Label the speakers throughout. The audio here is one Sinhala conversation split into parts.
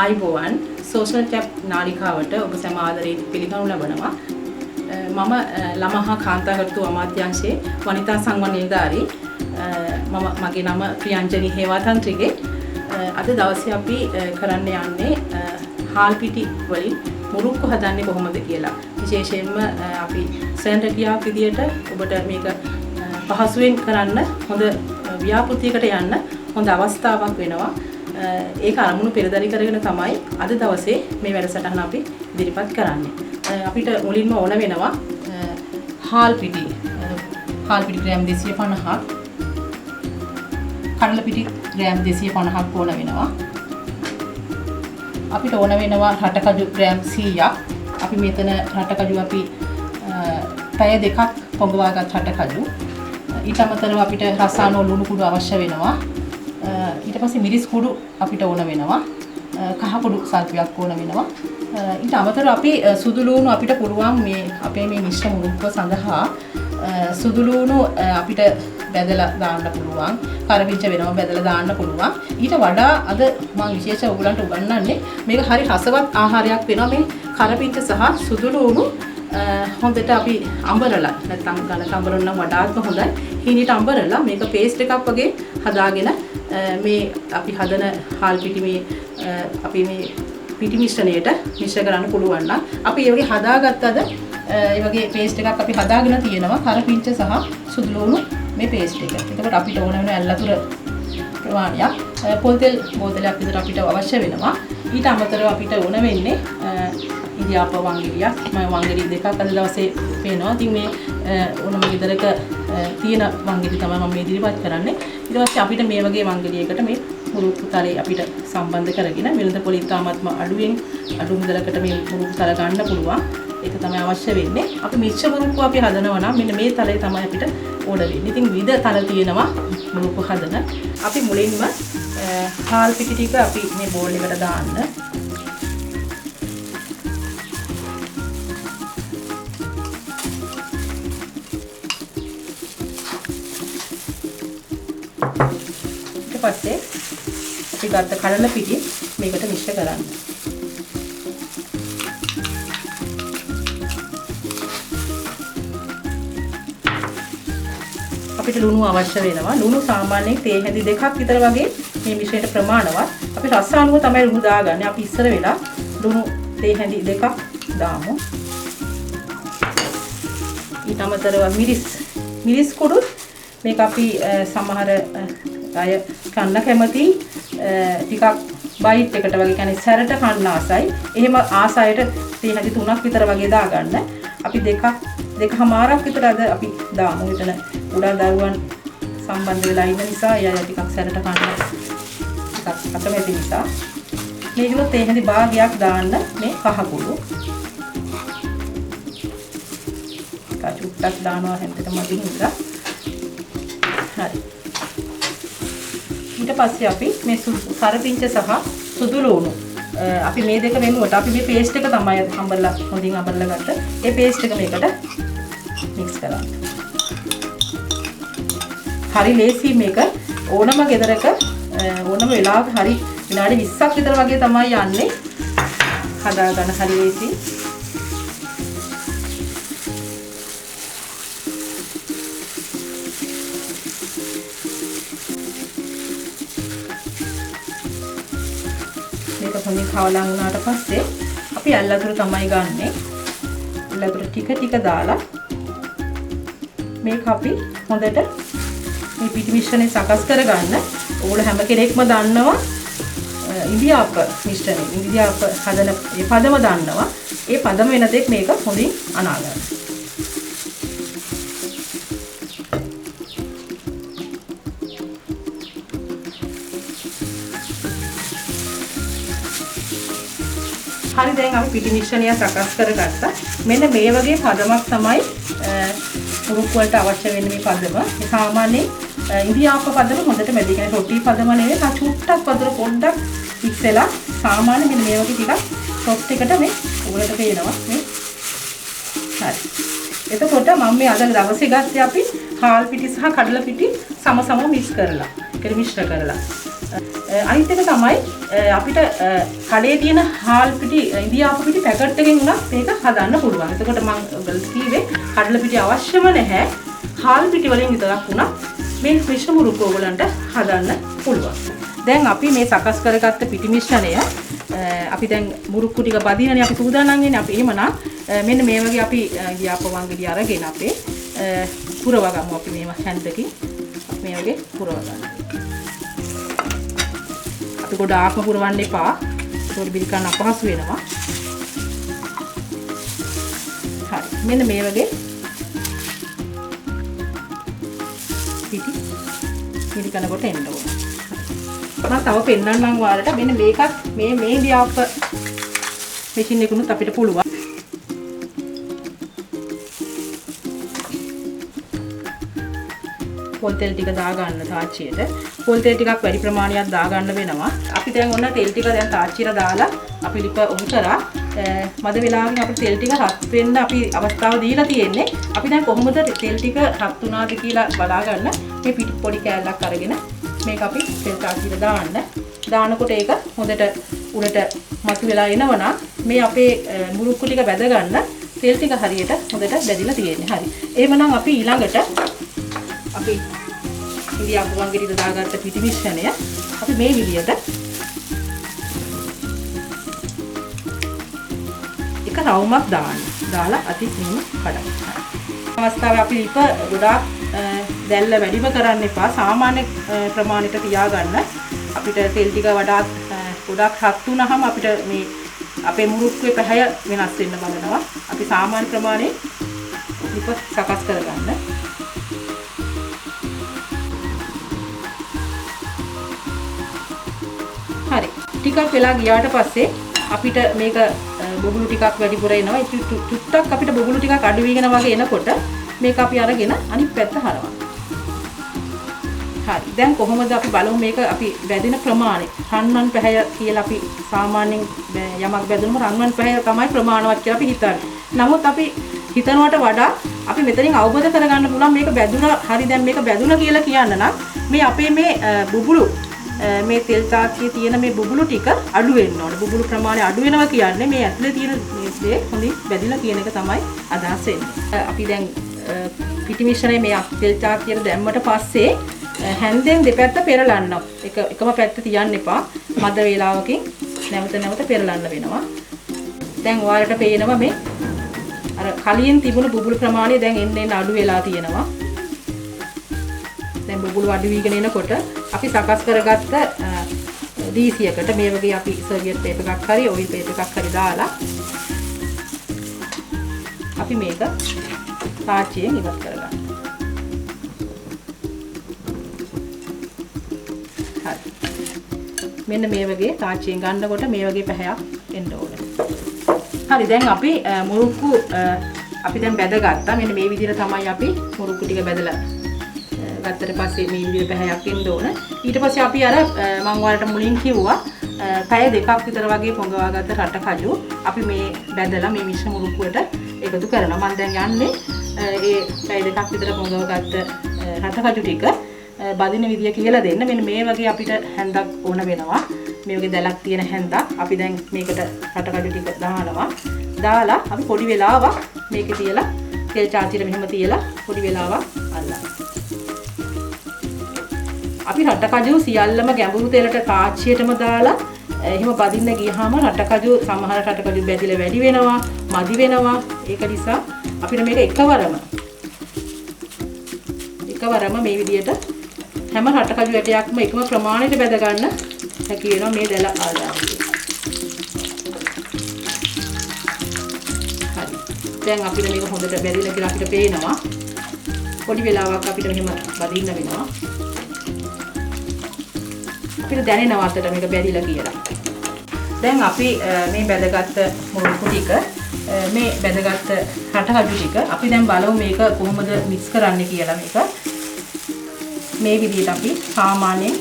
Speaker 1: ආයිබෝවන් සෝෂල් ටැප් නාලිකාවට ඔබ සැම ආදරයෙන් පිළිගනු ලබනවා. මම ළමහා කාන්තා හර්තු අමාත්‍යාංශයේ වනිතා සංවර්ධන නිලධාරී. මගේ නම ප්‍රියංජනි හේවාතන්ත්‍රිගේ. අද දවසේ අපි කරන්න යන්නේ හාල් පිටි වලින් මුරුක්කු හදන්නේ කොහොමද කියලා. විශේෂයෙන්ම අපි සෙන්ටරියාක් විදියට ඔබට මේක පහසුවෙන් කරන්න හොඳ ව්‍යාපෘතියකට යන්න හොඳ අවස්ථාවක් වෙනවා. ඒක අරමුණු පෙරදරි කරගෙන තමයි අද දවසේ මේ වැඩසටහන අපි ඉදිරිපත් කරන්නේ. අපිට මුලින්ම ඕන වෙනවා හාල් පිටි ග්‍රෑම් 250ක්, කඩල පිටි ග්‍රෑම් 250ක් ඕන වෙනවා. අපිට ඕන වෙනවා රටකජු ග්‍රෑම් 100ක්. අපි මෙතන රටකජු අපි පැය දෙකක් පොඟවාගත් රටකජු. ඊට අමතරව අපිට රසායන ලුණු කුඩු අවශ්‍ය වෙනවා. ඊට පස්සේ මිරිස් කුඩු අපිට ඕන වෙනවා. කහ කුඩු සල්පයක් ඕන වෙනවා. ඊට අමතරව අපි සුදු ලුණු අපිට පුළුවන් මේ අපේ මේ මිශ්‍ර මුරුක්ක සඳහා සුදු ලුණු අපිට බෙදලා දාන්න පුළුවන්. කරවිච්ච වෙනවා බෙදලා දාන්න පුළුවන්. ඊට වඩා අද මම විශේෂ ඔයගලන්ට උගන්වන්නේ මේක හරි රසවත් ආහාරයක් වෙනවා. මේ කරවිච්ච සහ සුදු ලුණු හොඳට අපි අඹරලා නැත්නම් ඝන අඹරන නම් වඩාත්ම හොඳයි. හීනට අඹරලා මේක පේස්ට් එකක් වගේ හදාගෙන මේ අපි හදන හාල් පිටි මේ අපි මේ පිටි මිශ්‍රණයට මිශ්‍ර කරන්න පුළුවන් නම් අපි මේ වගේ හදාගත්තද ඒ වගේ පේස්ට් එකක් අපි හදාගෙන තියෙනවා කරපිංච සහ සුදු ලුණු මේ පේස්ට් එක. එතකොට අපිට ඕන වෙන ඇල්ලතුර ප්‍රමාණයක් පොල් තෙල් බෝතලයක් විතර අපිට අවශ්‍ය වෙනවා. ඊට අමතරව අපිට ඕන වෙන්නේ ඉදියාප වංගිරියක්. මම වංගිරි දෙකක් අද දවසේ පේනවා. ඉතින් මේ ඕනම ගෙදරක තියෙන වංගිරි තමයි මම මේ ඉදිරිපත් කරන්නේ. ඊට පස්සේ අපිට මේ වගේ වංගිරියකට මේ මුරුක්කු තලේ අපිට සම්බන්ධ කරගෙන වෙළඳ පොළ ඉතාමත්ම අඩු මුදලකට මේ මුරුක්කු තල ගන්න පුළුවන්. ඒක තමයි අවශ්‍ය වෙන්නේ. අපි මිශ්‍ර මුරුක්කු අපි හදනවා නම් මෙන්න මේ තලේ තමයි අපිට ඕන වෙන්නේ. ඉතින් විවිධ තල තියෙනවා මුරුක්කු හදන. අපි මුලින්ම හාල් පිටි ටික අපි මේ බෝල් එකට දාන්න. ඊට පස්සේ අපි ගත්ත කඩල පිටි මේකට මිශ්‍ර කරන්න. අපිට ලුණු අවශ්‍ය වෙනවා. ලුණු සාමාන්‍යයෙන් තේ හැඳි දෙකක් විතර වගේ මේ මිශ්‍රයට ප්‍රමාණවත්. අපි රස අනුව තමයි ලුණු දාගන්නේ. අපි ඉස්සර වෙලා ලුණු තේ හැඳි දෙකක් දාමු. ඊට අමතරව මිරිස් කුඩු මේක අපි සමහර අය කන්න කැමති ටිකක් බයිට් එකට වගේ කියන්නේ සැරට කන්න ආසයි. එහෙම ආසයට තේ හැඳි 3ක් විතර වගේ දාගන්න. අපි දෙකමාරක් විතර අද අපි දාමු. එතන උඩා දරුවන් සම්බන්ධ වෙලා ඉන්න නිසා අය ටිකක් සැරට කන්න ටිකක් අකමැති නිසා මේකම තේ හැඳි භාගයක් දාන්න මේ කහ කුඩු. චුට්ටක් දානවා හැමතෙම මදින් ඉඳලා. හරි. ඊට පස්සේ අපි මේ කරපිංච සහ සුදු ලුණු අපි මේ දෙක වෙනුවට අපි මේ පේස්ට් එක තමයි හොඳින් අඹරලා ගත්ත. ඒ පේස්ට් එක මේකට මික්ස් කරන්න. හරි ලේසි මේක. ඕනම ගෙදරක ඕනම වෙලාවක හරි විනාඩි 20ක් විතර වගේ තමයි යන්නේ. හදාගන්න හරි ලේසි. මේක හොඳින් කවලා වුණාට පස්සේ අපි ඇල්ලතුර තමයි ගන්නෙ. ඇල්ලතුර ටික දාලා මේක අපි හොඳට මේ පිටි මිශ්‍රණය සකස් කරගන්න. ඕගොල්ලෝ හැම කෙනෙක්ම දන්නවා ඉන්දියාප මිශ්‍රණය. ඉන්දියාප හදන මේ පදම දන්නවා. ඒ පදම වෙන තෙක් මේක හොඳින් අනා ගන්න. හරි දැන් අපි පිටි මිශ්‍රණය සකස් කරගත්තා. මෙන්න මේ වගේ පදමක් තමයි මුරුක්කු වලට අවශ්‍ය වෙන්නේ මේ පදම. මේ සාමාන්‍යයෙන් ඉන්දියාප පදම හොඳට මැදි කියන්නේ රොටි පදම නෙවෙයි. චුට්ටක් වතුර පොඩ්ඩක් මික්ස් වෙලා සාමාන්‍ය මෙන්න මේ වගේ ටිකක් සොෆ්ට් එකට මේ උගලට පේනවා මේ. හරි. එතකොට මම මේ අද දවසේ ගත්තේ අපි හාල් පිටි සහ කඩල පිටි සම මික්ස් කරලා. ඒක මිශ්‍ර කරලා. අනිත් එක තමයි අපිට කඩේ තියෙන හාල් පිටි ඉන්දියාපු පිටි පැකට් එකෙන් උනත් මේක හදන්න පුළුවන්. එතකොට මම කිව්වේ කඩල පිටි අවශ්‍යම නැහැ. හාල් පිටි වලින් විතරක් උනත් මේ මිශ්‍ර මුරුක්කු ඔයගලන්ට හදන්න පුළුවන්. දැන් අපි මේ සකස් කරගත්ත පිටි මිශ්‍රණය අපි දැන් මුරුක්කු ටික බදිනනේ අපි සූදානම් වෙන්නේ. අපි එහෙමනම් මෙන්න මේ වගේ අපි ඉන්දියාපු වංගෙඩි අරගෙන අපේ පුරව ගමු. අපි මේව හැන්දකින් මේ වගේ පුරව ගන්න. අපි ගොඩාක්ම පුරවන්න එපා. ඒක බිල් කරන්න අපහසු වෙනවා. හරි. මෙන්න මේ වගේ පිටි කනකොට එන්න ඕන. මම තව පෙන්නන්නම් ඔයාලට මෙන්න මේකත් මේ ඉන්දියාප මැෂින් එකකුත් අපිට පුළුවන්. පොල් තෙල් ටික දා ගන්න තාච්චියට. පොල් තෙල් ටිකක් වැඩි ප්‍රමාණයක් දා ගන්න වෙනවා. අපි දැන් ඔන්න තෙල් ටික දැන් තාච්චියට දාලා අපි ලිප උණු කරා. මද වෙලාවකින් අපිට තෙල් ටික රත් වෙන්න අපි අවස්ථාව දීලා තියෙන්නේ. අපි දැන් කොහොමද තෙල් ටික රත් වුණාද කියලා බලා ගන්න. මේ පිටි පොඩි කෑල්ලක් අරගෙන මේක අපි තෙල් තාච්චියට දාන්න. දානකොට ඒක හොඳට උඩට මතු වෙලා එනවනම් මේ අපේ මුරුක්කු ටික බැද ගන්න තෙල් ටික හරියට හොඳට බැදිලා තියෙන්නේ. හරි. එහෙමනම් අපි ඊළඟට අපි ඉන්දියාපු වංගෙඩි දාගත්ත පිටි මිශ්‍රණය අපි මේ විදියට එක රවුමක් දාන්න. දාලා අති මෙහෙම කඩන්න. අවස්ථාවේ අපි ලිප ගොඩාක් දැල්ල වැඩිම කරන්න එපා. සාමාන්‍ය ප්‍රමාණයට තියාගන්න. අපිට තෙල් ටික වඩාත් ගොඩාක් රත් වුණාම අපිට මේ අපේ මුරුක්කුවේ පැහැය වෙනස් වෙන්න බලනවා. අපි සාමාන්‍ය ප්‍රමාණයේ ලිප සකස් කරගන්න. හරි. ටිකක් වෙලා ගියාට පස්සේ අපිට මේක බොගුළු ටිකක් වැඩිපුර එනවා. චුට්ටක් අපිට බොගුළු ටිකක් අඩු වෙන වගේ එනකොට මේක අපි අරගෙන අනිත් පැත්ත හරවන්න. හරි. දැන් කොහොමද අපි බලමු මේක අපි බැදින ප්‍රමාණය. රන්වන් පැහැය කියලා අපි සාමාන්‍යයෙන් යමක් බැදුනම රන්වන් පැහැය තමයි ප්‍රමාණවත් කියලා අපි හිතන්නේ. නමුත් අපි හිතනවට වඩා අපි මෙතනින් අවබෝධ කරගන්න පුළුවන් මේක බැදුනා හරි දැන් මේක බැදුනා කියලා කියන්න නම් මේ අපේ මේ බුබුලු මේ තෙල් තාක්ෂියේ තියෙන මේ බුබුලු ටික අඩු වෙන්න ඕනේ. බුබුලු ප්‍රමාණය අඩු වෙනවා කියන්නේ මේ ඇතුලේ තියෙන මේ දේ හොඳින් බැදිලා කියන එක තමයි අදහස් වෙන්නේ. අපි දැන් පිටි මිශ්‍රණය මේ තෙල් තාක්ෂියට දැම්මට පස්සේ හැන්දෙන් දෙපැත්ත පෙරලන්න. එකම පැත්ත තියන්න එපා. මද වේලාවකින් නැවත පෙරලන්න වෙනවා. දැන් ඔයාලට පේනවා මේ අර කලින් තිබුණු බුබුලු ප්‍රමාණය දැන් එන්න අඩු වෙලා තියෙනවා. දැන් බුබුලු අඩු වීගෙන එනකොට අපි සකස් කරගත්ත දීසියකට මේ වගේ අපි සර්වියට් පේපර් එකක් හරි ඔයිල් පේපර් එකක් හරි දාලා අපි මේක තාච්චියෙන් ඉවත් කරගන්න. හරි. මෙන්න මේ වගේ තාච්චියෙන් ගන්නකොට මේ වගේ පැහැයක් එන්න ඕනේ. හරි. දැන් අපි මුරුක්කු අපි දැන් බැදගත්තා. මෙන්න මේ විදිහට තමයි අපි මුරුක්කු ටික බැදලා ගත්තට පස්සේ මේ විදිහට පැහැයක් එන්න ඕන. ඊට පස්සේ අපි අර මම ඔයාලට මුලින් කිව්වා පැය දෙකක් විතර වගේ පොඟවාගත්ත රට කජු අපි මේ බැදලා මේ මිශ්‍ර මුරුක්කුවට එකතු කරනවා. මම දැන් යන්නේ ඒ පැය දෙකක් විතර පොඟවගත්ත රට කජු ටික බදින විදිය කියලා දෙන්න. මෙන්න මේ වගේ අපිට හැන්දක් ඕන වෙනවා. මේ වගේ දැලක් තියෙන හැන්දක් අපි දැන් මේකට රට කජු ටික දානවා. දාලා අපි පොඩි වෙලාවක් මේකේ තියලා තෙල් චාචිර මෙහෙම තියලා පොඩි වෙලාවක් අල්ලන්න. අපි රටකජු සියල්ලම ගැඹුරු තෙලට තාච්චියටම දාලා එහෙම බදින්න ගියාම රටකජු සමහර රටකජු බැදිලා වැඩි වෙනවා, මදි වෙනවා. ඒක නිසා අපිට මේක එකවරම මේ විදියට හැම රටකජු ඇටයක්ම එකම ප්‍රමාණයට බැද ගන්න හැකි වෙනවා මේ දැල ආදායමේ. හරි. දැන් අපිට මේක හොඳට බැදිලා කියලා අපිට පේනවා. පොඩි වෙලාවක් අපිට මෙහෙම බදින්න වෙනවා. අපිට දැනෙනවා අතට මේක බැදිලා කියලා. දැන් අපි මේ බැදගත්ත මුරුක්කු ටික මේ බැදගත්ත රටකජු ටික අපි දැන් බලමු මේක කොහොමද මික්ස් කරන්න කියලා. මේක මේ විදිහට අපි සාමාන්‍යයෙන්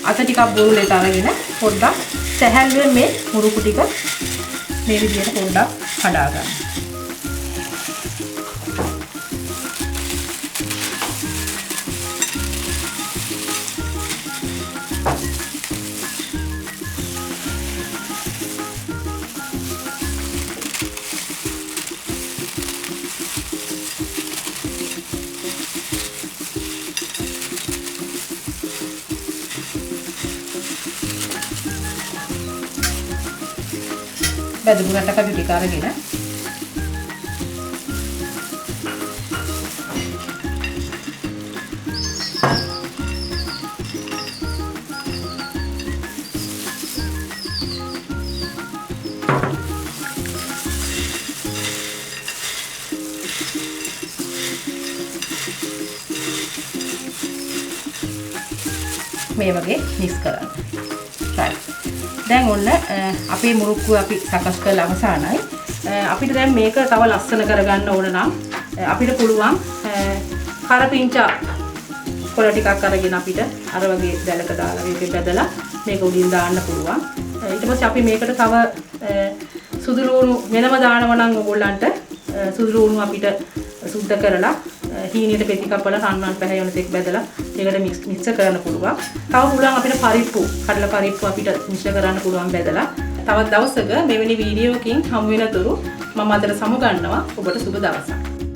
Speaker 1: අත ටිකක් බොරුලේට අරගෙන පොඩ්ඩක් සැහැල්ලුවෙන් මේ මුරුක්කු ටික මේ විදිහට පොඩ්ඩක් කඩා ගන්න. වැදුණු රටකජු ටික අරගෙන මේ වගේ මික්ස් කරන්න. right. දැන් ඔන්න අපේ මුරුක්කුව අපි සකස් කරලා අවසానයි. අපිට දැන් මේක තව ලස්සන කරගන්න ඕන නම් අපිට පුළුවන් කරපිංචා කොළ ටිකක් අරගෙන අපිට අර වගේ දැලක දාලා මේක බෙදලා මේක උඩින් දාන්න පුළුවන්. ඊට පස්සේ අපි මේකට තව සුදු ලුණු වෙනම දානවා නම් ඕගොල්ලන්ට සුදු ලුණු අපිට සුද්ධ කරලා හීනියට පෙති කපලා රන්වන් පැහැයන තෙක් බෙදලා ඒකට මික්ස් කරන්න පුළුවන්. තව පුළුවන් අපිට පරිප්පු, කඩලා පරිප්පු අපිට මිශ්‍ර කරන්න පුළුවන් බෙදලා. තවත් දවසක මෙවැනි වීඩියෝකින් හමු වෙනතුරු මම අදට සමු ගන්නවා. ඔබට සුබ දවසක්.